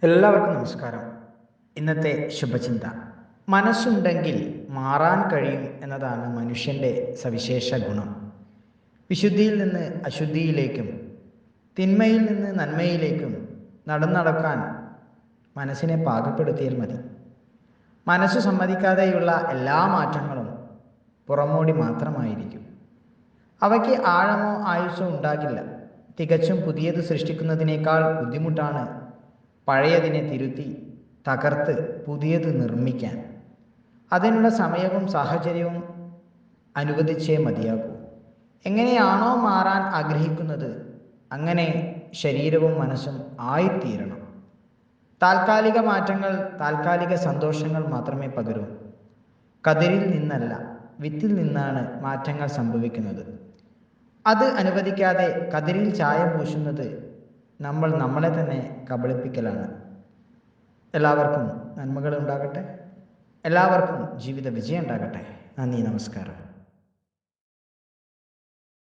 എല്ലാവർക്കും നമസ്കാരം. ഇന്നത്തെ ശുഭചിന്ത, മനസ്സുണ്ടെങ്കിൽ മാറാൻ കഴിയും എന്നതാണ് മനുഷ്യൻ്റെ സവിശേഷ ഗുണം. വിശുദ്ധിയിൽ നിന്ന് അശുദ്ധിയിലേക്കും തിന്മയിൽ നിന്ന് നന്മയിലേക്കും നടക്കാൻ മനസ്സിനെ പാകപ്പെടുത്തിയാൽ മതി. മനസ്സ് സമ്മതിക്കാതെയുള്ള എല്ലാ മാറ്റങ്ങളും പുറമോടി മാത്രമായിരിക്കും. അവയ്ക്ക് ആഴമോ ആയുസ്സോ ഉണ്ടാകില്ല. തികച്ചും പുതിയത് സൃഷ്ടിക്കുന്നതിനേക്കാൾ ബുദ്ധിമുട്ടാണ് പഴയതിനെ തിരുത്തി തകർത്ത് പുതിയത് നിർമ്മിക്കാൻ. അതിനുള്ള സമയവും സാഹചര്യവും അനുവദിച്ചേ മതിയാകൂ. എങ്ങനെയാണോ മാറാൻ ആഗ്രഹിക്കുന്നത് അങ്ങനെ ശരീരവും മനസ്സും ആയിത്തീരണം. താൽക്കാലിക മാറ്റങ്ങൾ താൽക്കാലിക സന്തോഷങ്ങൾ മാത്രമേ പകരൂ. കതിരിൽ നിന്നല്ല, വിത്തിൽ നിന്നാണ് മാറ്റങ്ങൾ സംഭവിക്കുന്നത്. അത് അനുവദിക്കാതെ കതിരിൽ ചായം പൂശുന്നത് നമ്മൾ നമ്മളെ തന്നെ കബളിപ്പിക്കലാണ്. എല്ലാവർക്കും നന്മകൾ ഉണ്ടാകട്ടെ. എല്ലാവർക്കും ജീവിത വിജയം ഉണ്ടാകട്ടെ. നന്ദി, നമസ്കാരം.